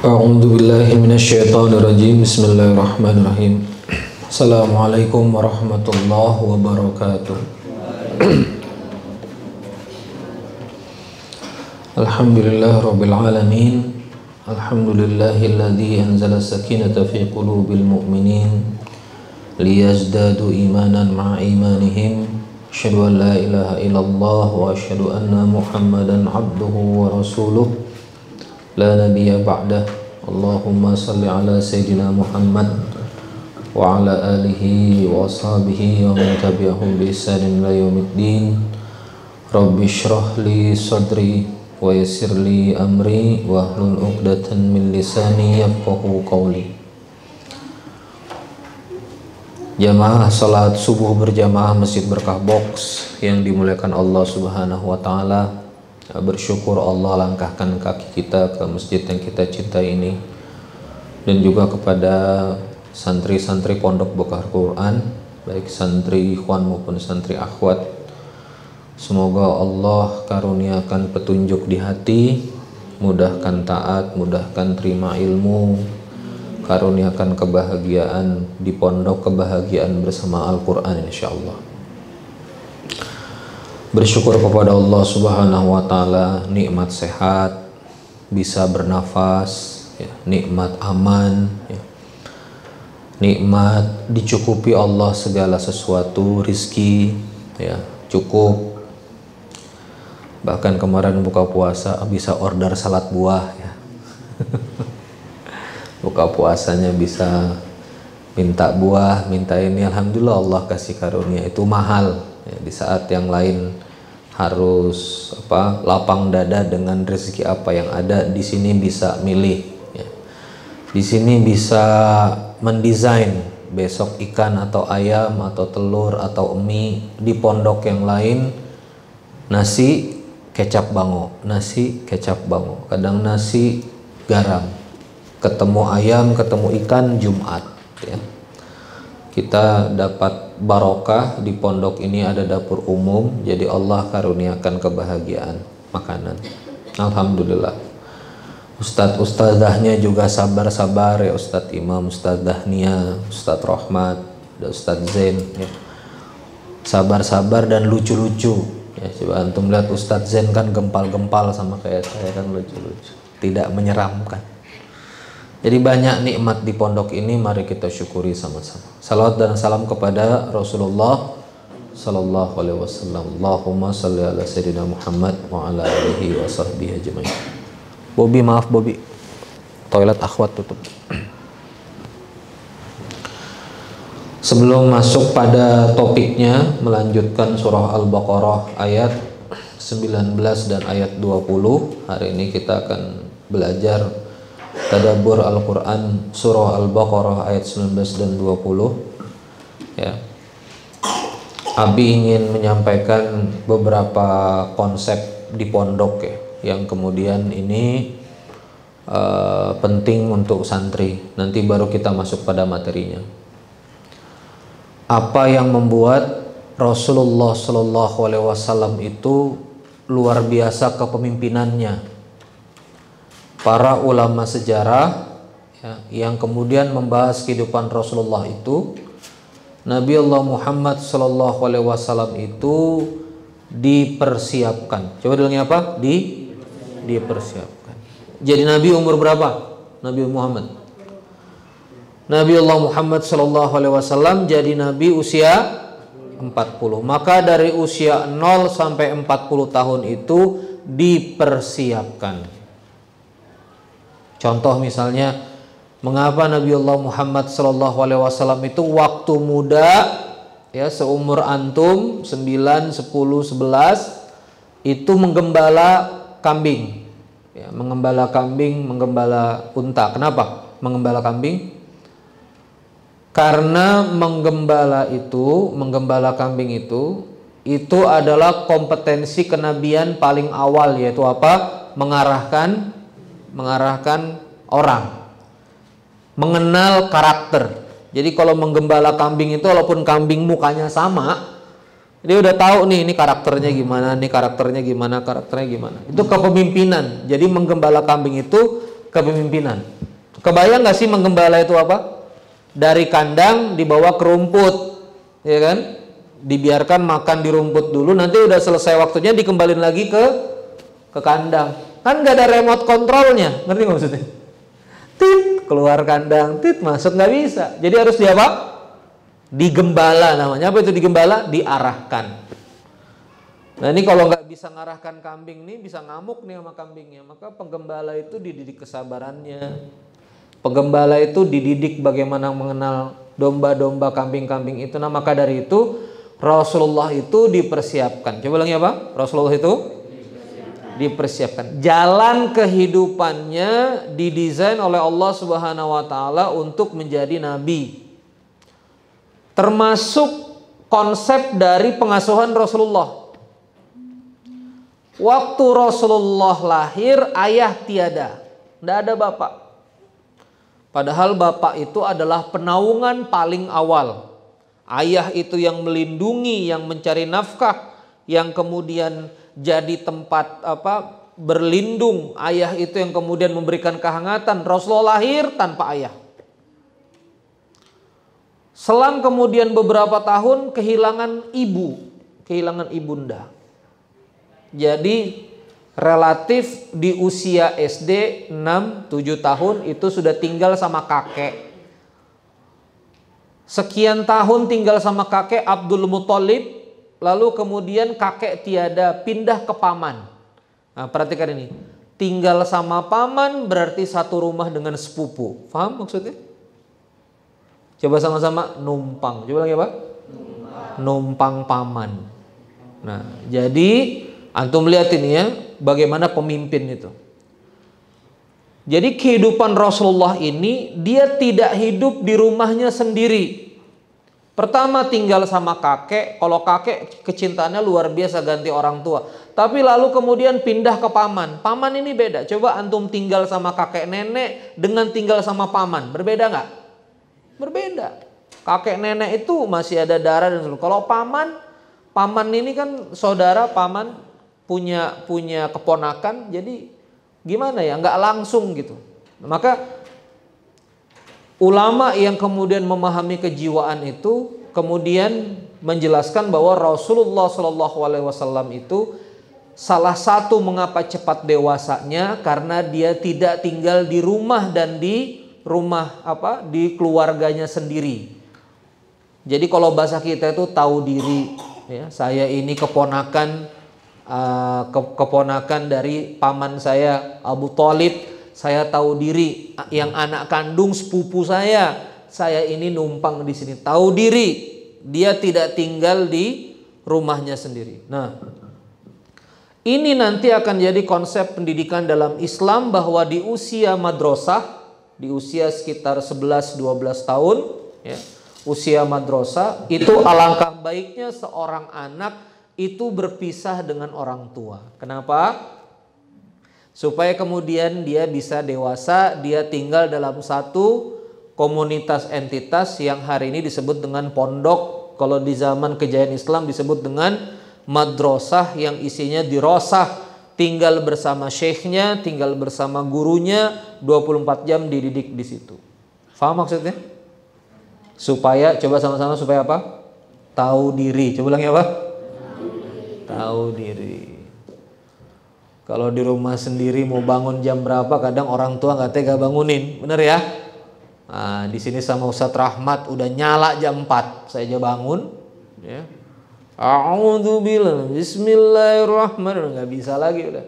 A'udzu billahi minasyaitonir rajim. Bismillahirrahmanirrahim. Assalamualaikum warahmatullahi wabarakatuh. Alhamdulillahirabbil alamin. Alhamdulillahilladzi anzala sakinata fi qulubil mu'minin liyazdadu imanan ma'a imanihim. Asyhadu an la ilaha illallah wa asyhadu anna Muhammadan abduhu wa rasuluh. La nabiyya ba'dah. Allahumma salli ala sayyidina Muhammad wa ala alihi wa ashabihi wa man tabi'ahum bi ihsanin ila yaumiddin. Rabbi shrah li sadri wa yassir li amri wa hlul 'uqdatan min lisani yafqahu qawli. Jamaah salat subuh berjamaah Masjid Berkah Box yang dimuliakan Allah Subhanahu wa taala. Bersyukur Allah langkahkan kaki kita ke masjid yang kita cintai ini, dan juga kepada santri-santri pondok Bekah Quran, baik santri ikhwan maupun santri akhwat. Semoga Allah karuniakan petunjuk di hati, mudahkan taat, mudahkan terima ilmu, karuniakan kebahagiaan di pondok, kebahagiaan bersama Al-Quran insyaallah. Bersyukur kepada Allah Subhanahu wa taala, nikmat sehat, bisa bernafas, ya, nikmat aman, ya, nikmat dicukupi Allah segala sesuatu, rizki, ya, cukup. Bahkan kemarin buka puasa bisa order salad buah, ya. Buka puasanya bisa minta buah, minta ini. Alhamdulillah Allah kasih karunia. Itu mahal, ya, di saat yang lain harus lapang dada dengan rezeki apa yang ada. Di sini bisa milih, ya. Di sini bisa mendesain besok ikan atau ayam atau telur atau mie. Di pondok yang lain nasi kecap bango, nasi kecap bango, kadang nasi garam, ketemu ayam, ketemu ikan Jumat, ya. Kita dapat barokah di pondok ini, ada dapur umum, jadi Allah karuniakan kebahagiaan makanan. Alhamdulillah. Ustadz ustadzahnya juga sabar-sabar, ya, Ustadz Imam, Ustadzah Nia, Ustadz Rahmat, dan Ustadz Zain, ya. Sabar-sabar dan lucu-lucu, ya. Coba antum lihat Ustadz Zain kan gempal-gempal sama kayak saya, kan lucu-lucu, tidak menyeramkan. Jadi banyak nikmat di pondok ini, mari kita syukuri sama-sama. Salawat dan salam kepada Rasulullah sallallahu alaihi wasallam. Allahumma shalli ala sayyidina Muhammad wa ala alihi wa sahbihi ajmain. Bobby, maaf Bobby. Toilet akhwat tutup. Sebelum masuk pada topiknya, melanjutkan surah Al-Baqarah ayat 19 dan ayat 20. Hari ini kita akan belajar tadabbur Al-Quran surah Al-Baqarah ayat 19 dan 20, ya. Abi ingin menyampaikan beberapa konsep di pondok, ya, yang kemudian ini penting untuk santri. Nanti baru kita masuk pada materinya. Apa yang membuat Rasulullah Shallallahu Alaihi Wasallam itu luar biasa kepemimpinannya? Para ulama sejarah, ya, yang kemudian membahas kehidupan Rasulullah itu, Nabi Allah Muhammad Sallallahu Alaihi Wasallam itu dipersiapkan. Coba bilangnya apa? Dipersiapkan. Jadi Nabi umur berapa? Nabi Muhammad. Nabi Allah Muhammad Sallallahu Alaihi Wasallam jadi Nabi usia 40. Maka dari usia 0 sampai 40 tahun itu dipersiapkan. Contoh misalnya, mengapa Nabi Allah Muhammad Sallallahu Alaihi Wasallam itu waktu muda, ya, seumur antum 9, 10, 11 itu menggembala kambing, ya, menggembala kambing, menggembala unta. Kenapa menggembala kambing? Karena menggembala kambing itu adalah kompetensi kenabian paling awal, yaitu apa? Mengarahkan orang, mengenal karakter. Jadi kalau menggembala kambing itu, walaupun kambing mukanya sama, dia udah tahu nih, ini karakternya gimana, ini karakternya gimana, karakternya gimana. Itu kepemimpinan. Jadi menggembala kambing itu kepemimpinan. Kebayang nggak sih menggembala itu apa? Dari kandang dibawa ke rumput, ya kan? Dibiarkan makan di rumput dulu, nanti udah selesai waktunya dikembalin lagi ke kandang. Kan nggak ada remote kontrolnya, ngerti nggak maksudnya? Tit, keluar kandang, tit, masuk nggak bisa. Jadi harus di apa? Digembala namanya. Apa itu digembala? Diarahkan. Nah ini kalau nggak bisa ngarahkan kambing nih, bisa ngamuk nih sama kambingnya. Maka penggembala itu dididik kesabarannya. Penggembala itu dididik bagaimana mengenal domba-domba, kambing-kambing itu. Nah maka dari itu Rasulullah itu dipersiapkan. Coba lagi apa? Rasulullah itu dipersiapkan. Jalan kehidupannya didesain oleh Allah Subhanahu wa taala untuk menjadi nabi. Termasuk konsep dari pengasuhan Rasulullah. Waktu Rasulullah lahir, ayah tiada, tidak ada bapak. Padahal bapak itu adalah penaungan paling awal. Ayah itu yang melindungi, yang mencari nafkah, yang kemudian jadi tempat berlindung. Ayah itu yang kemudian memberikan kehangatan. Rasulullah lahir tanpa ayah. Selang kemudian beberapa tahun kehilangan ibu, kehilangan ibunda. Jadi relatif di usia SD 6-7 tahun itu sudah tinggal sama kakek. Sekian tahun tinggal sama kakek Abdul Muthalib, lalu kemudian kakek tiada, pindah ke paman. Nah, perhatikan ini. Tinggal sama paman berarti satu rumah dengan sepupu. Paham maksudnya? Coba sama-sama numpang. Coba lagi apa? Numpang paman. Nah, jadi antum lihat ini ya, bagaimana pemimpin itu. Jadi kehidupan Rasulullah ini, dia tidak hidup di rumahnya sendiri. Pertama tinggal sama kakek, kalau kakek kecintaannya luar biasa ganti orang tua. Tapi lalu kemudian pindah ke paman. Paman ini beda. Coba antum tinggal sama kakek nenek dengan tinggal sama paman. Berbeda nggak? Berbeda. Kakek nenek itu masih ada darah dan sebagainya. Kalau paman ini kan saudara paman, punya keponakan, jadi gimana ya, nggak langsung gitu. Maka ulama yang kemudian memahami kejiwaan itu kemudian menjelaskan bahwa Rasulullah SAW itu salah satu mengapa cepat dewasanya karena dia tidak tinggal di rumah dan di di keluarganya sendiri. Jadi kalau bahasa kita itu tahu diri, ya, saya ini keponakan dari paman saya Abu Thalib, saya tahu diri, yang anak kandung sepupu saya ini numpang di sini, tahu diri, dia tidak tinggal di rumahnya sendiri. Nah, ini nanti akan jadi konsep pendidikan dalam Islam bahwa di usia madrasah, di usia sekitar 11-12 tahun, ya, usia madrasah itu alangkah baiknya seorang anak itu berpisah dengan orang tua. Kenapa? Supaya kemudian dia bisa dewasa, dia tinggal dalam satu komunitas entitas yang hari ini disebut dengan pondok. Kalau di zaman kejayaan Islam disebut dengan madrasah yang isinya dirosah, tinggal bersama syekhnya, tinggal bersama gurunya, 24 jam dididik di situ. Faham maksudnya? Supaya, coba sama-sama, supaya apa? Tahu diri. Coba ulangi apa? Tahu diri. Kalau di rumah sendiri mau bangun jam berapa, kadang orang tua nggak tega bangunin, bener ya? Nah, di sini sama Ustadz Rahmat udah nyala jam 4, saya aja bangun, ya. A'udzubillah, Bismillahirrahmanirrahim, nggak bisa lagi udah.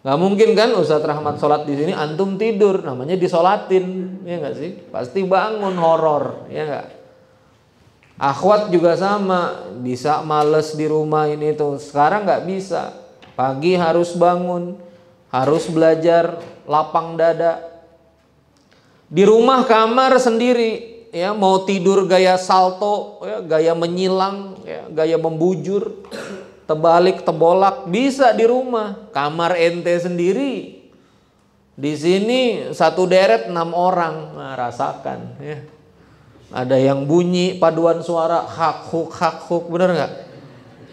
Nggak mungkin kan Ustadz Rahmat sholat di sini, antum tidur, namanya disolatin, ya nggak sih? Pasti bangun, horor, ya nggak? Akhwat juga sama, bisa males di rumah ini tuh. Sekarang nggak bisa. Pagi harus bangun, harus belajar lapang dada. Di rumah kamar sendiri, ya, mau tidur gaya salto, ya, gaya menyilang, ya, gaya membujur, terbalik, tebolak, bisa di rumah. Kamar ente sendiri. Di sini satu deret 6 orang, nah, rasakan, ya. Ada yang bunyi paduan suara hak huk, bener nggak?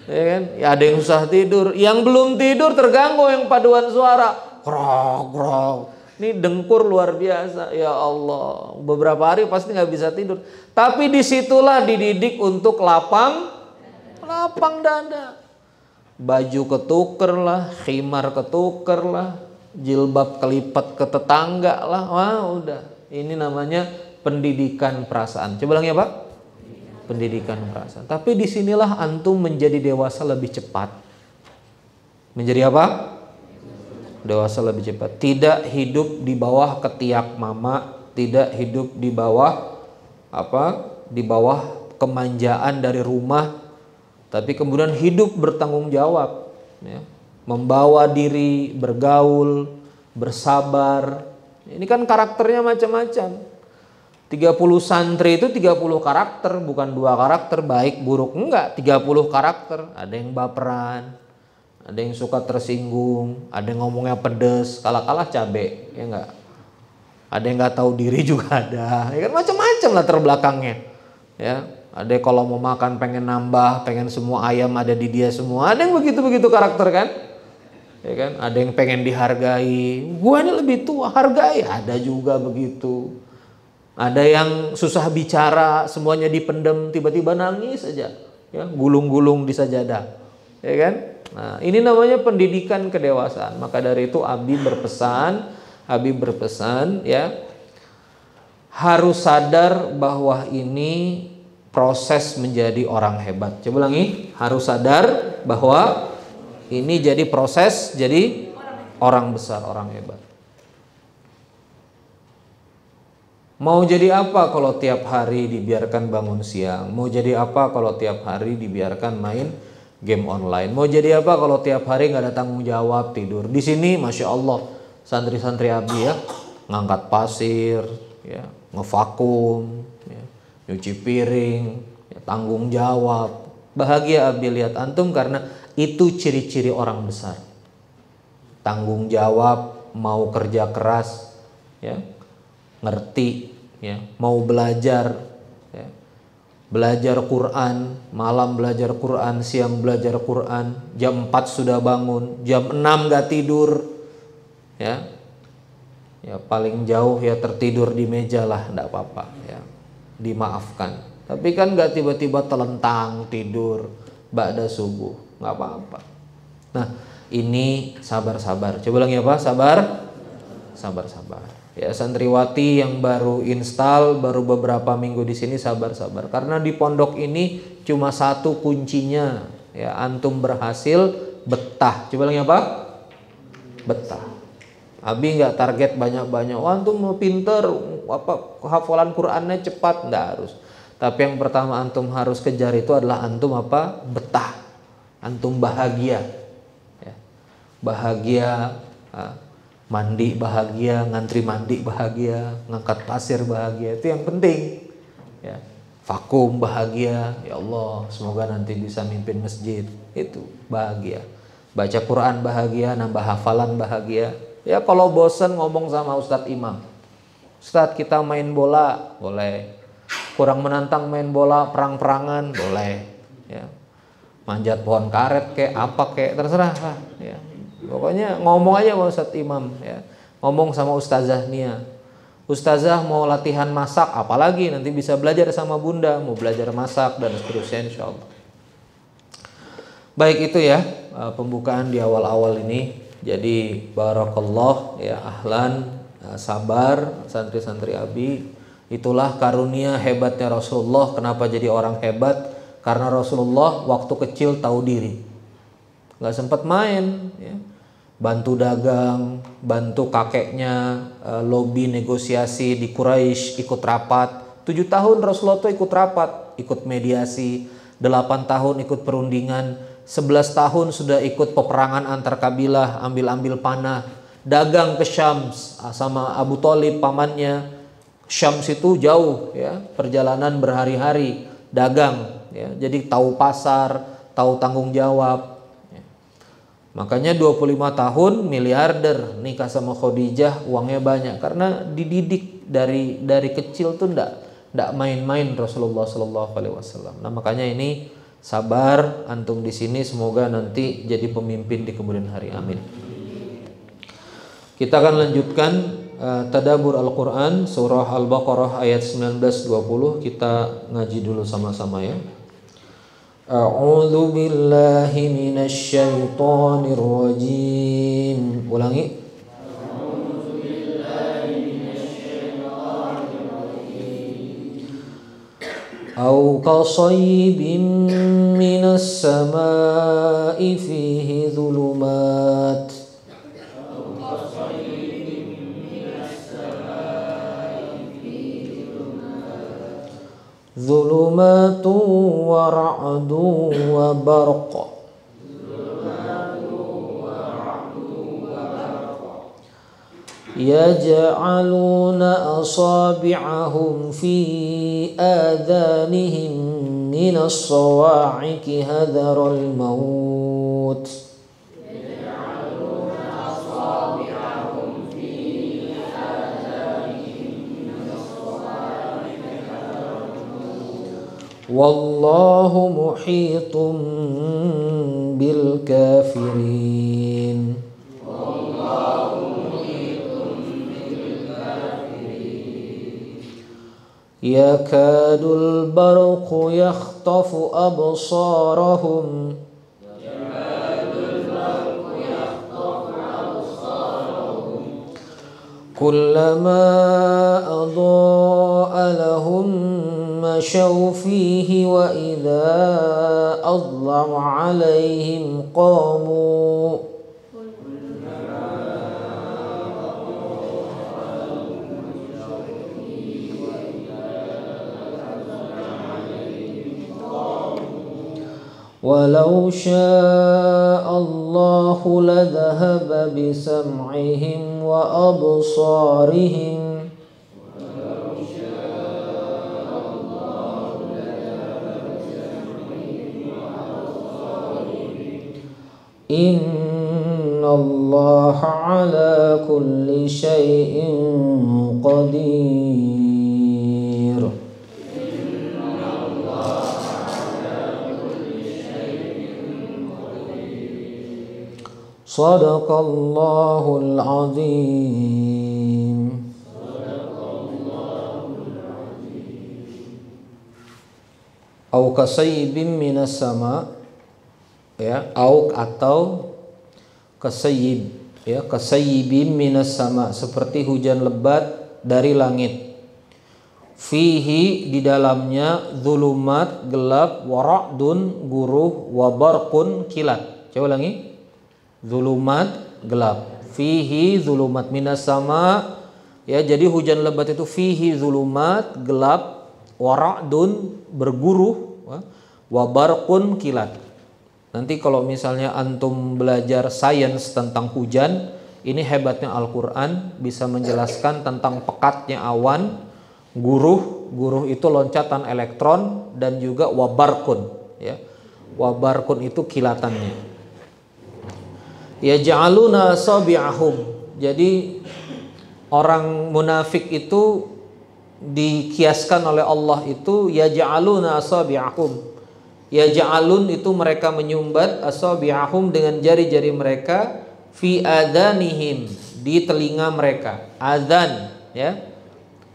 Ya kan? Ya, ada yang susah tidur, yang belum tidur terganggu yang paduan suara, grog grog. Ini dengkur luar biasa, ya Allah. Beberapa hari pasti nggak bisa tidur. Tapi disitulah dididik untuk lapang dada. Baju ketuker lah, khimar ketuker lah, jilbab kelipat ke tetangga lah. Wah udah, ini namanya pendidikan perasaan. Coba ulangi apa? Pendidikan perasaan. Tapi disinilah antum menjadi dewasa lebih cepat. Menjadi apa? Dewasa lebih cepat. Tidak hidup di bawah ketiak mama, tidak hidup di bawah di bawah kemanjaan dari rumah, tapi kemudian hidup bertanggung jawab, ya. Membawa diri, bergaul, bersabar. Ini kan karakternya macam-macam. 30 santri itu 30 karakter, bukan 2 karakter baik buruk, enggak, 30 karakter. Ada yang baperan, ada yang suka tersinggung, ada yang ngomongnya pedes, kalah-kalah cabe, ya enggak. Ada yang nggak tahu diri juga ada, ya kan, macam-macam lah terbelakangnya, ya. Ada yang kalau mau makan pengen nambah, pengen semua ayam ada di dia semua. Ada yang begitu-begitu karakter kan, ya kan. Ada yang pengen dihargai, gua ini lebih tua, hargai. Ada juga begitu. Ada yang susah bicara, semuanya dipendem, tiba-tiba nangis aja, ya, gulung-gulung di sajadah, ya kan. Nah, ini namanya pendidikan kedewasaan. Maka dari itu Habib berpesan, ya, harus sadar bahwa ini proses menjadi orang hebat. Coba ulangi, harus sadar bahwa ini jadi proses jadi orang besar, orang hebat. Mau jadi apa kalau tiap hari dibiarkan bangun siang? Mau jadi apa kalau tiap hari dibiarkan main game online? Mau jadi apa kalau tiap hari nggak ada tanggung jawab, tidur? Di sini, masya Allah, santri-santri Abi ya, ngangkat pasir, ya, ngevakum, ya, nyuci piring, ya, tanggung jawab. Bahagia Abi lihat antum karena itu ciri-ciri orang besar. Tanggung jawab, mau kerja keras, ya, ngerti, ya, mau belajar, ya. Belajar Quran, malam belajar Quran, siang belajar Quran, jam 4 sudah bangun, jam 6 gak tidur, ya. Ya paling jauh ya tertidur di meja lah, enggak apa-apa, ya. Dimaafkan. Tapi kan gak tiba-tiba telentang tidur ba'da subuh, nggak apa-apa. Nah, ini sabar-sabar. Coba ulangi apa? Sabar-sabar. Ya, santriwati yang baru install, baru beberapa minggu di sini, sabar-sabar. Karena di pondok ini cuma satu kuncinya, ya, antum berhasil betah. Coba lagi apa? Betah. Abi nggak target banyak-banyak. Wah, antum mau pinter, hafalan Qurannya cepat, nggak harus. Tapi yang pertama antum harus kejar itu adalah antum apa? Betah. Antum bahagia. Ya. Bahagia. Mandi bahagia, ngantri mandi bahagia, ngangkat pasir bahagia, itu yang penting, ya. Vakum bahagia, ya Allah, semoga nanti bisa mimpin masjid, itu bahagia. Baca Quran bahagia, nambah hafalan bahagia. Ya kalau bosen ngomong sama Ustadz Imam, Ustadz kita main bola, boleh. Kurang menantang main bola, perang-perangan, boleh, ya. Manjat pohon karet kek, apa kek, terserah lah, ya. Pokoknya ngomong aja sama Ustadz Imam, ya. Ngomong sama Ustazah Nia, Ustazah mau latihan masak, apalagi nanti bisa belajar sama Bunda, mau belajar masak dan seterusnya, insya Allah. Baik, itu ya pembukaan di awal-awal ini. Jadi barakallah, ya, ahlan, sabar santri-santri Abi. Itulah karunia hebatnya Rasulullah. Kenapa jadi orang hebat? Karena Rasulullah waktu kecil tahu diri, nggak sempat main, ya. Bantu dagang, bantu kakeknya lobby negosiasi di Quraisy, ikut rapat. 7 tahun Rasulullah tuh ikut rapat, ikut mediasi. 8 tahun ikut perundingan. 11 tahun sudah ikut peperangan antar kabilah, ambil-ambil panah. Dagang ke Syams sama Abu Thalib pamannya. Syams itu jauh, ya, perjalanan berhari-hari, dagang, ya. Jadi tahu pasar, tahu tanggung jawab. Makanya 25 tahun miliarder, nikah sama Khadijah, uangnya banyak karena dididik dari kecil tuh ndak main-main Rasulullah Shallallahu Alaihi Wasallam. Nah, makanya ini sabar antum di sini, semoga nanti jadi pemimpin di kemudian hari. Amin. Kita akan lanjutkan tadabbur Al-Qur'an surah Al-Baqarah ayat 19-20. Kita ngaji dulu sama-sama ya. A'udzu billahi minasy syaithanir rajim. Ulangi. Au kasayyibin minas samaa'i fihi dhulumat dhulumatun wa ra'dun wa barq yaj'aluna asabi'ahum fi adhanihim minas sawa'iqi hadharal maut wallahu muhitum bil kafirin. Yakadul barqu yakhtafu absarahum kullama adha'a lahum mashaw fihi wa idza adlama 'alaihim qamu walau syaa Allahu ladhahaba bisam'ihim wa absarihim innallaha ala kulli syai'in qadir. Sadaqallahul azim. Au kasayyibin minas sama ya, atau kasayyib ya, kasayyibin minas sama, seperti hujan lebat dari langit. Fihi di dalamnya zulumat gelap, wara'dun guruh, wabarqun kilat. Coba ulangi. Zulumat gelap, fihi zulumat minas sama ya, jadi hujan lebat itu fihi zulumat gelap, wara'dun berguruh, wabarqun kilat. Nanti kalau misalnya antum belajar sains tentang hujan, ini hebatnya Al-Quran bisa menjelaskan tentang pekatnya awan, guruh itu loncatan elektron, dan juga wabarqun ya, wabarqun itu kilatannya. Yaj'aluna asabi'ahum, jadi orang munafik itu dikiaskan oleh Allah itu yaj'aluna asabi'ahum. Yaj'alun itu mereka menyumbat, asabi'ahum dengan jari-jari mereka, fi adhanihim di telinga mereka. Adzan ya.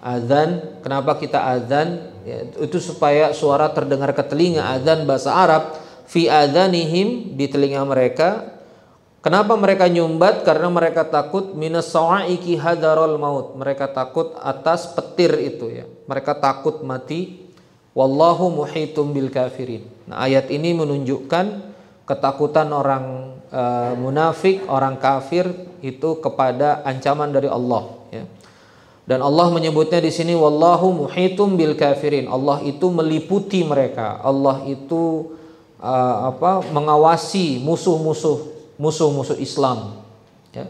Adzan, kenapa kita adzan? Ya, itu supaya suara terdengar ke telinga. Adzan bahasa Arab, fi adhanihim di telinga mereka. Kenapa mereka nyumbat? Karena mereka takut minas sawa'iqi hadarul maut. Mereka takut atas petir itu ya. Mereka takut mati. Wallahu muhitum bil kafirin. Nah, ayat ini menunjukkan ketakutan orang munafik, orang kafir itu kepada ancaman dari Allah ya. Dan Allah menyebutnya di sini wallahu muhitum bil kafirin. Allah itu meliputi mereka. Allah itu mengawasi musuh-musuh Islam ya.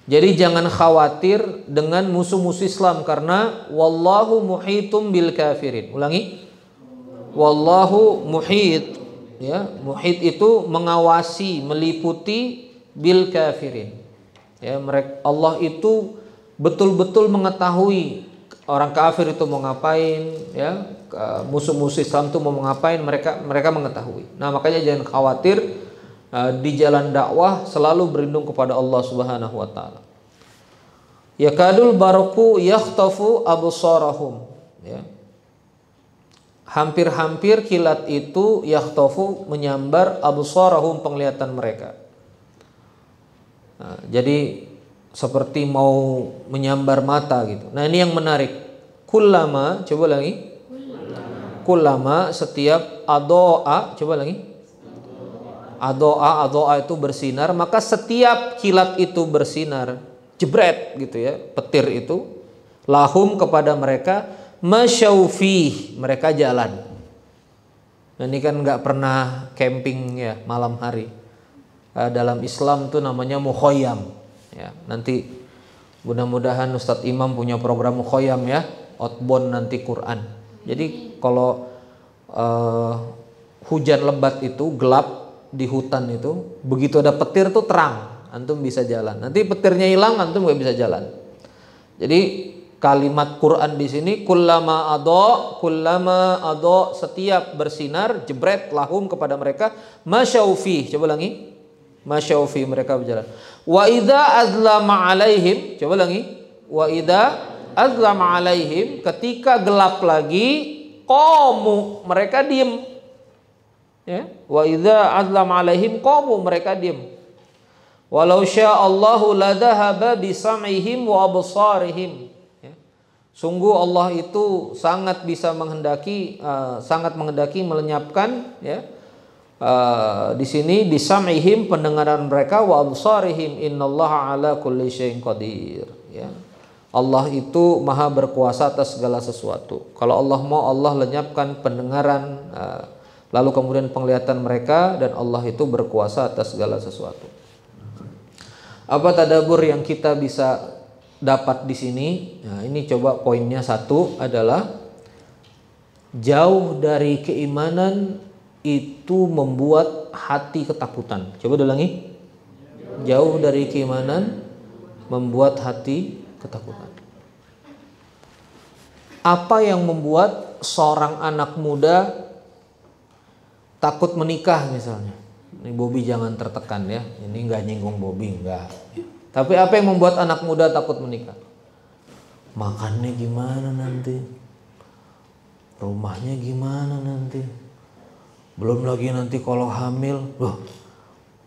Jadi jangan khawatir dengan musuh-musuh Islam, karena wallahu muhitum bil kafirin. Ulangi. Wallahu muhit ya. Muhit itu mengawasi, meliputi bil kafirin. Ya, Allah itu betul-betul mengetahui orang kafir itu mau ngapain ya. Musuh-musuh Islam itu mau ngapain, mereka mengetahui. Nah, makanya jangan khawatir. Di jalan dakwah selalu berlindung kepada Allah Subhanahu wa taala. Yakadul barqu yakhtafu absarahum, ya. Hampir-hampir kilat itu yakhtafu menyambar absarahum, penglihatan mereka. Nah, jadi seperti mau menyambar mata gitu. Nah, ini yang menarik. Kullama, coba lagi. Kullama, setiap adoa, coba lagi. Adoa itu bersinar, maka setiap kilat itu bersinar, jebret gitu ya, petir itu, lahum kepada mereka, masyaufi, mereka jalan. Nah, ini kan nggak pernah camping ya malam hari. Dalam Islam tuh namanya mukhoyam. Ya, nanti mudah-mudahan Ustadz Imam punya program mukhoyam ya, outbound nanti Quran. Jadi kalau hujan lebat itu gelap di hutan itu, begitu ada petir tuh terang, antum bisa jalan. Nanti petirnya hilang, antum nggak bisa jalan. Jadi kalimat Quran di sini kullama ado, setiap bersinar, jebret lahum kepada mereka, masyaufi, coba lagi, masyaufi, mereka berjalan. Wa idza azlama alaihim, coba lagi, wa idza azlama alaihim, ketika gelap lagi, qamu, mereka diem. Ya, wa idza azlama alaihim qamu, mereka diam. Walau sya'allahu ladhahaba bisam'ihim wa absarihim. Ya. Sungguh Allah itu sangat bisa menghendaki, sangat menghendaki melenyapkan, ya. Di sini bisam'ihim, pendengaran mereka, wa absarihim, innallaha ala kulli syai'in qadir. Ya. Allah itu maha berkuasa atas segala sesuatu. Kalau Allah mau, Allah lenyapkan pendengaran, lalu kemudian penglihatan mereka, dan Allah itu berkuasa atas segala sesuatu. Apa tadabbur yang kita bisa dapat di sini? Nah, ini coba poinnya satu adalah jauh dari keimanan itu membuat hati ketakutan. Coba ulangi. Jauh dari keimanan membuat hati ketakutan. Apa yang membuat seorang anak muda takut menikah misalnya? Ini Bobby jangan tertekan ya. Ini nggak nyinggung Bobby, enggak. Tapi apa yang membuat anak muda takut menikah? Makannya gimana nanti? Rumahnya gimana nanti? Belum lagi nanti kalau hamil, loh,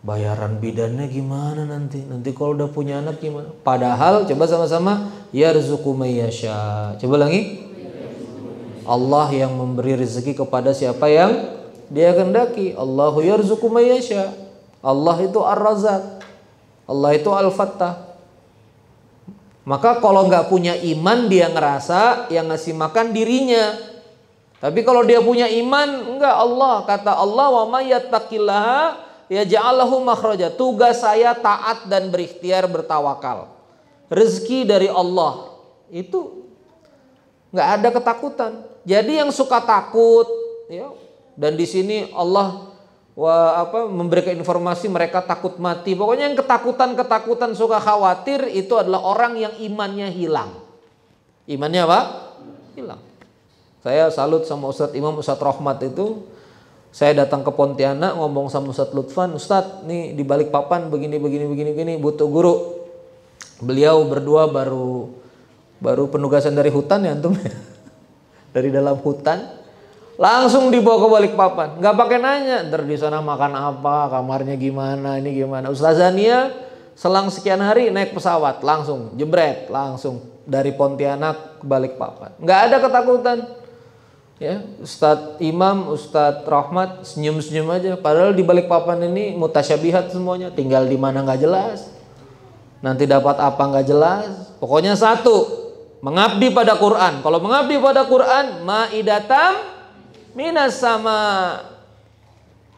bayaran bidannya gimana nanti? Nanti kalau udah punya anak gimana? Padahal coba sama-sama, yarzuqu may yasha. Coba lagi. Allah yang memberi rezeki kepada siapa yang Dia kehendaki. Allahu yarzuqu may yasha. Allah itu Ar-Razzaq. Allah itu Al-Fattah. Maka kalau nggak punya iman, dia ngerasa yang ngasih makan dirinya. Tapi kalau dia punya iman, enggak, Allah, kata Allah, wa may yattaqillaha yaj'al lahu makhraja. Tugas saya taat dan berikhtiar, bertawakal. Rezeki dari Allah. Itu nggak ada ketakutan. Jadi yang suka takut, ya. Dan di sini Allah memberikan informasi mereka takut mati. Pokoknya yang ketakutan suka khawatir itu adalah orang yang imannya hilang. Imannya apa? Hilang. Saya salut sama Ustadz Imam, Ustadz Rahmat itu. Saya datang ke Pontianak ngomong sama Ustadz Lutfan, Ustadz nih di Balikpapan begini butuh guru. Beliau berdua baru penugasan dari hutan ya antum. Dari dalam hutan. Langsung dibawa ke Balikpapan, nggak pakai nanya, ntar di sana makan apa, kamarnya gimana, ini gimana. Ustazania selang sekian hari naik pesawat, langsung jebret, langsung dari Pontianak ke Balikpapan, nggak ada ketakutan. Ya, Ustadz Imam, Ustadz Rahmat senyum-senyum aja. Padahal di Balikpapan ini mutasyabihat semuanya, tinggal di mana nggak jelas, nanti dapat apa nggak jelas. Pokoknya satu, mengabdi pada Quran. Kalau mengabdi pada Quran, maidatam minas sama,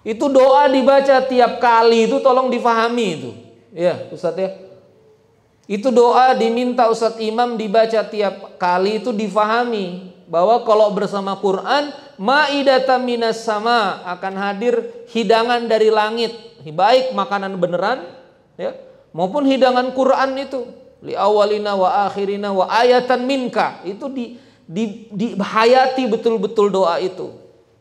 itu doa dibaca tiap kali, itu tolong difahami itu, ya Ustadz ya. Itu doa diminta Ustadz Imam dibaca tiap kali, itu difahami bahwa kalau bersama Quran, maidatam minas sama, akan hadir hidangan dari langit, baik makanan beneran, ya, maupun hidangan Quran itu, li awalina wa akhirina wa ayatan minka, itu dihayati betul-betul doa itu.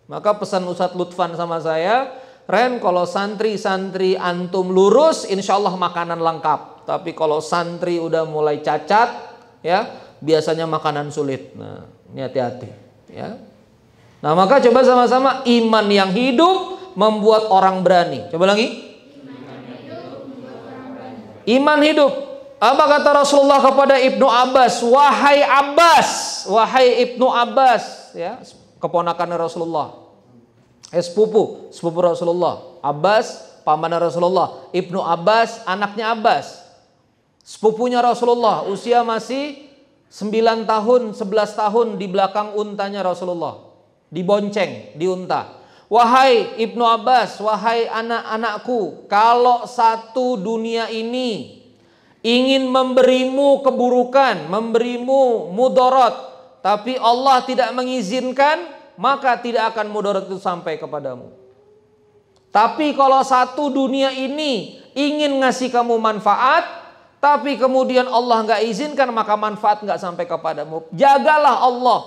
Maka pesan Ustadz Lutfan sama saya, Ren, kalau santri-santri antum lurus, insya Allah makanan lengkap. tapi kalau santri udah mulai cacat, ya biasanya makanan sulit. Nah, ini hati-hati, ya. Nah, maka coba sama-sama, iman yang hidup membuat orang berani. Coba lagi. Iman hidup. Apa kata Rasulullah kepada Ibnu Abbas? Wahai Abbas, wahai Ibnu Abbas, ya, keponakan Rasulullah. Sepupu Rasulullah. Abbas, paman Rasulullah. Ibnu Abbas, anaknya Abbas. Sepupunya Rasulullah, usia masih 9 tahun, 11 tahun di belakang untanya Rasulullah. Dibonceng, di unta. Wahai Ibnu Abbas, wahai anak-anakku, kalau satu dunia ini ingin memberimu keburukan, memberimu mudarat, tapi Allah tidak mengizinkan, maka tidak akan mudarat itu sampai kepadamu. Tapi kalau satu dunia ini ingin ngasih kamu manfaat, tapi kemudian Allah nggak izinkan, maka manfaat nggak sampai kepadamu. Jagalah Allah,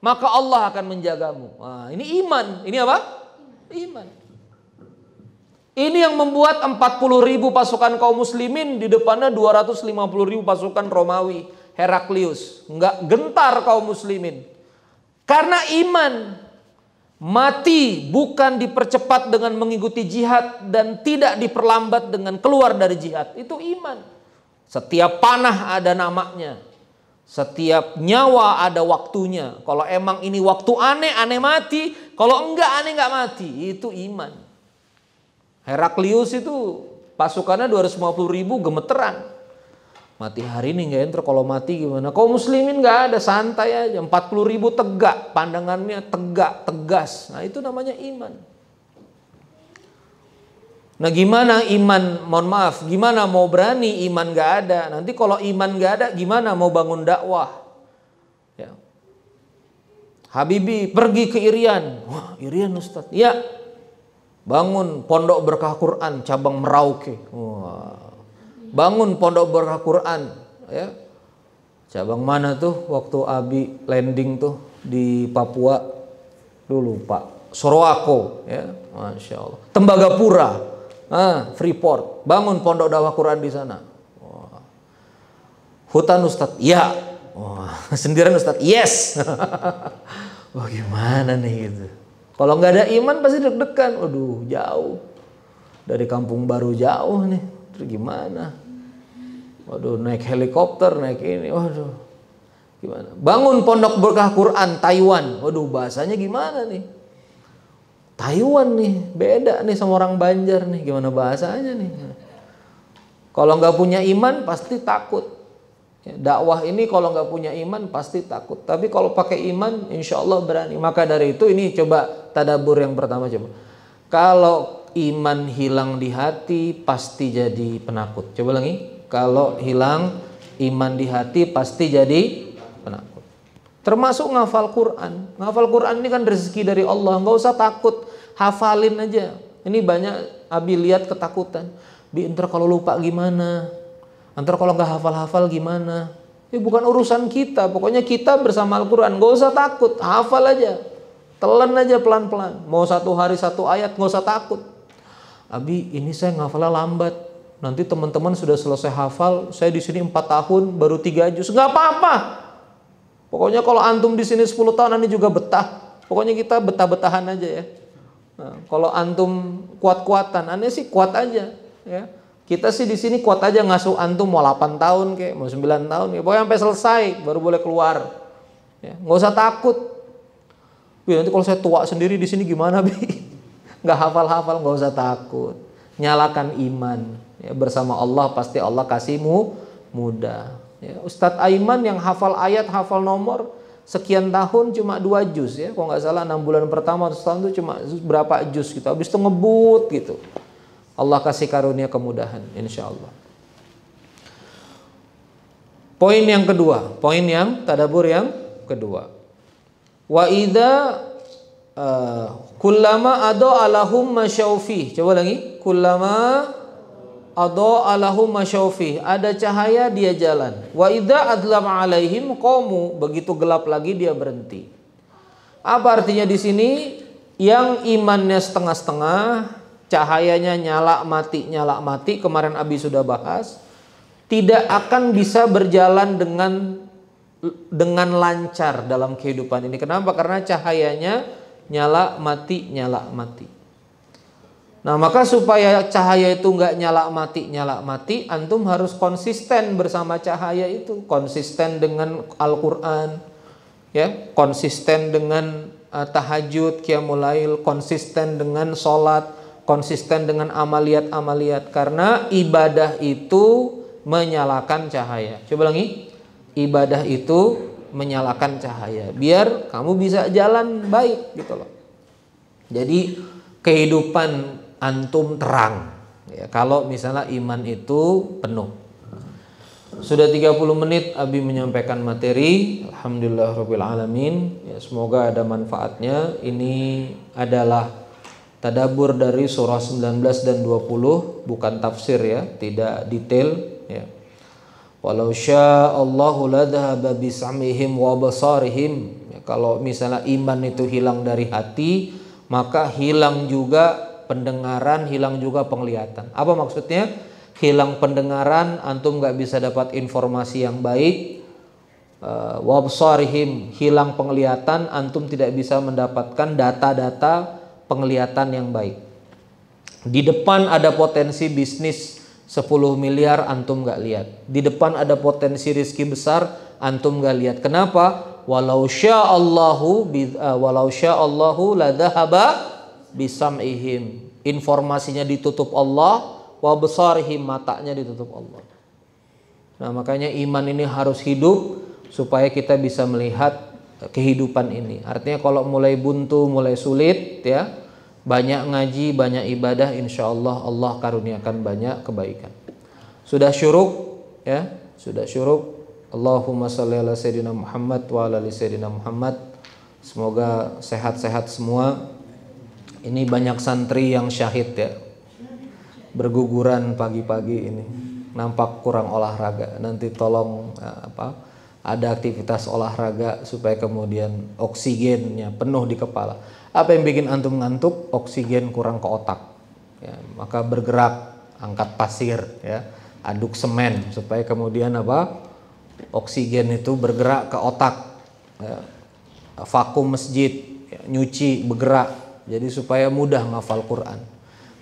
maka Allah akan menjagamu. Nah, ini iman. Ini apa? Iman. Ini yang membuat 40.000 pasukan kaum muslimin, di depannya 250.000 pasukan Romawi, Heraklius. Nggak gentar kaum muslimin. Karena iman. Mati bukan dipercepat dengan mengikuti jihad dan tidak diperlambat dengan keluar dari jihad. Itu iman. Setiap panah ada namanya. Setiap nyawa ada waktunya. Kalau emang ini waktu aneh mati. Kalau enggak aneh enggak mati. Itu iman. Heraklius itu pasukannya 250.000 gemeteran. Mati hari ini enggak enter, kalau mati gimana? Kaum muslimin enggak ada, santai aja. 40.000 tegak, pandangannya tegak, tegas. Nah, itu namanya iman. Nah, gimana iman, mohon maaf, gimana mau berani iman gak ada? Nanti kalau iman gak ada, gimana mau bangun dakwah? Ya. Habibi pergi ke Irian. Wah, Irian Ustaz. Ya. Bangun pondok berkah Quran cabang Merauke. Wah. Bangun pondok berkah Quran, ya. Cabang mana tuh waktu Abi landing tuh di Papua? Dulu Pak. Sorowako, ya. Masya Allah. Tembagapura. Freeport, bangun pondok dakwah Quran di sana. Wah. Hutan Ustadz, ya. Wah. Sendirian Ustadz, yes. Wah, gimana nih gitu. Kalau nggak ada iman pasti deg-degan. Waduh, jauh dari kampung baru, jauh nih. Terus gimana? Waduh, naik helikopter, naik ini. Waduh, gimana? Bangun pondok berkah Quran Taiwan. Waduh, bahasanya gimana nih? Taiwan nih, beda nih sama orang Banjar nih, gimana bahasanya nih. Kalau nggak punya iman pasti takut. Ya, dakwah ini kalau nggak punya iman pasti takut. Tapi kalau pakai iman, insya Allah berani. Maka dari itu ini coba tadabbur yang pertama coba. Kalau iman hilang di hati pasti jadi penakut. Coba lagi. Kalau hilang iman di hati pasti jadi penakut. Termasuk ngafal Quran. Ngafal Quran ini kan rezeki dari Allah. Nggak usah takut, hafalin aja. Ini banyak Abi lihat ketakutan. Bi, ntar kalau lupa gimana? Ntar kalau nggak hafal-hafal gimana? Ya bukan urusan kita. Pokoknya kita bersama Al-Quran. Nggak usah takut, hafal aja. Telan aja pelan-pelan. Mau 1 hari 1 ayat, nggak usah takut. Abi, ini saya ngafalnya lambat. Nanti teman-teman sudah selesai hafal. Saya di sini 4 tahun baru 3 juz. Nggak apa-apa. Pokoknya kalau antum di sini 10 tahun nanti juga betah. Pokoknya kita betah-betahan aja ya. Nah, kalau antum kuat-kuatan, aneh sih kuat aja ya. Kita sih di sini kuat aja, ngasuh antum mau 8 tahun kayak, mau 9 tahun ya. Pokoknya sampai selesai baru boleh keluar. Ya, nggak usah takut. Bi, nanti kalau saya tua sendiri di sini gimana, Bi? Nggak hafal-hafal, nggak usah takut. Nyalakan iman. Ya, bersama Allah pasti Allah kasihmu mudah. Ya, Ustadz Aiman yang hafal ayat, hafal nomor sekian tahun cuma 2 juz ya. Kalau nggak salah 6 bulan pertama atau setahun itu cuma berapa juz gitu. Habis itu ngebut gitu. Allah kasih karunia kemudahan insya Allah. Poin yang kedua, poin yang tadabbur yang kedua. Wa idza kullama ada alahum masyaufi. Coba lagi. Kullama ada alahum masyaufi. Ada cahaya dia jalan. Wa idza adlam alaihim qamu. Begitu gelap lagi dia berhenti. Apa artinya di sini? Yang imannya setengah-setengah, cahayanya nyala mati. Kemarin Abi sudah bahas. tidak akan bisa berjalan dengan lancar dalam kehidupan ini. Kenapa? Karena cahayanya nyala mati, nyala mati. Nah, maka supaya cahaya itu nggak nyala mati, antum harus konsisten bersama cahaya itu, konsisten dengan Al-Quran, ya, konsisten dengan tahajud, qiyamul lail, konsisten dengan sholat, konsisten dengan amaliyat-amaliyat. Karena ibadah itu menyalakan cahaya. Coba lagi, ibadah itu menyalakan cahaya, biar kamu bisa jalan baik gitu loh. Jadi kehidupan antum terang ya, kalau misalnya iman itu penuh. Sudah 30 menit Abi menyampaikan materi. Alhamdulillahirabbil alamin. Ya, semoga ada manfaatnya. Ini adalah tadabbur dari surah 19 dan 20, bukan tafsir ya, tidak detail ya. Walau sya'allahu ladhaba bisam'ihim wa basarihim. Ya, kalau misalnya iman itu hilang dari hati, maka hilang juga pendengaran, hilang juga penglihatan. Apa maksudnya? Hilang pendengaran, antum gak bisa dapat informasi yang baik. Wabsarihim, hilang penglihatan, antum tidak bisa mendapatkan data-data penglihatan yang baik. Di depan ada potensi bisnis 10 miliar, antum gak lihat. Di depan ada potensi rizki besar, antum gak lihat. Kenapa? Walau sya'allahu ladhahaba bisam'ihim, informasinya ditutup Allah, wa basarihim, matanya ditutup Allah. Nah, makanya iman ini harus hidup supaya kita bisa melihat kehidupan ini. Artinya kalau mulai buntu, mulai sulit ya, banyak ngaji, banyak ibadah, insya Allah Allah karuniakan banyak kebaikan. Sudah syuruk ya, sudah syuruk. Allahumma sholli ala sayyidina Muhammad wa ala ali sayyidina Muhammad. Semoga sehat-sehat semua. Ini banyak santri yang syahid ya, berguguran pagi-pagi ini, nampak kurang olahraga. Nanti tolong ada aktivitas olahraga supaya kemudian oksigennya penuh di kepala. Apa yang bikin antum ngantuk? Oksigen kurang ke otak ya, maka bergerak, angkat pasir ya, aduk semen supaya kemudian oksigen itu bergerak ke otak ya. Vakum masjid ya, nyuci, bergerak. Jadi supaya mudah ngafal Quran.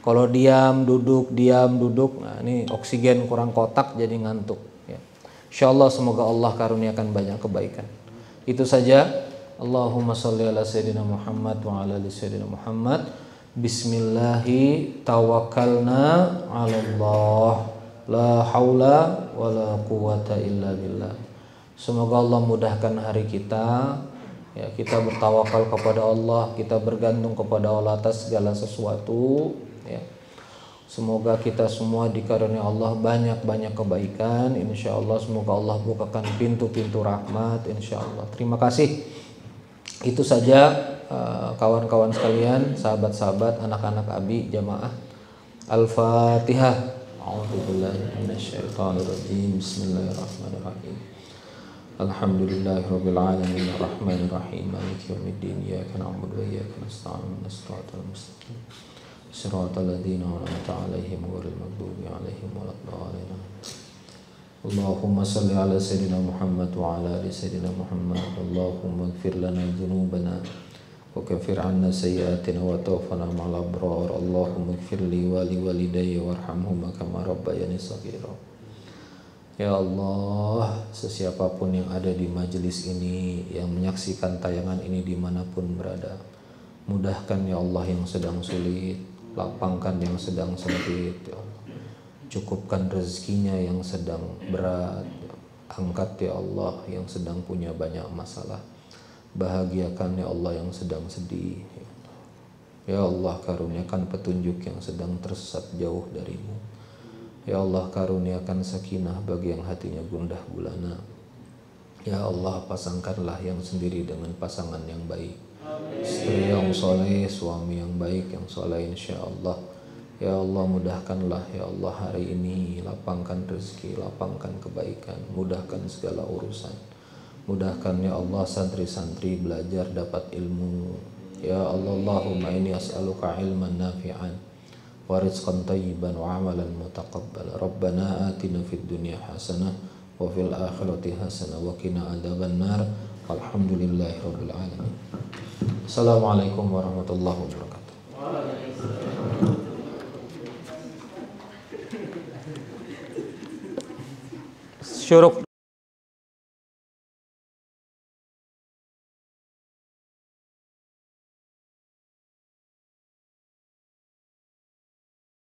Kalau diam duduk, nah ini oksigen kurang kotak jadi ngantuk ya. Insyaallah semoga Allah karuniakan banyak kebaikan. Itu saja. Allahumma sholli ala sayyidina Muhammad wa ala ali sayyidina Muhammad. Bismillahi tawakkalna 'ala Allah. La haula wala quwata illa billah. Semoga Allah mudahkan hari kita. Ya, kita bertawakal kepada Allah, kita bergantung kepada Allah atas segala sesuatu ya. Semoga kita semua dikarunia Allah banyak-banyak kebaikan, insyaallah. Semoga Allah bukakan pintu-pintu rahmat, insyaallah. Terima kasih. Itu saja kawan-kawan sekalian, sahabat-sahabat, anak-anak Abi jamaah. Al-Fatihah. A'udzubillahi minasyaitonirrajim. Bismillahirrahmanirrahim. Alhamdulillahirabbil alamin arrahmanir rahim maliki yaumiddin iyyaka na'budu wa iyyaka nasta'in ihdinas mustaqim shiratal ladzina an'amta 'alaihim ghairil maghdubi 'alaihim waladdallin. Allahumma shalli 'ala sayyidina Muhammad wa 'ala ali sayyidina Muhammad. Allahumma ighfir lana dhunubana wa kaffir 'anna sayyi'atina wa tawaffana ma'al abrar. Allahumma ighfir li wa li walidayya warhamhuma kama rabbayani shaghira. Ya Allah, sesiapapun yang ada di majelis ini, yang menyaksikan tayangan ini dimanapun berada, mudahkan ya Allah yang sedang sulit, lapangkan yang sedang sempit ya Allah, cukupkan rezekinya yang sedang berat, angkat ya Allah yang sedang punya banyak masalah, bahagiakan ya Allah yang sedang sedih ya Allah, karuniakan petunjuk yang sedang tersesat jauh darimu. Ya Allah, karuniakan sakinah bagi yang hatinya gundah gulana. Ya Allah, pasangkanlah yang sendiri dengan pasangan yang baik. Istri yang soleh, suami yang baik, yang soleh insyaallah. Ya Allah, mudahkanlah ya Allah hari ini, lapangkan rezeki, lapangkan kebaikan, mudahkan segala urusan. Mudahkan ya Allah santri-santri belajar dapat ilmu. Ya Allah, Allahumma inni as'aluka ilman nafi'an wa rizqan thayyiban wa amalan mutaqabbal. Rabbana atina fid dunya hasanah wa fil akhirati hasanah wa qina adzabannar. Walhamdulillahi rabbil alamin. Assalamualaikum warahmatullahi wabarakatuh. Syuruk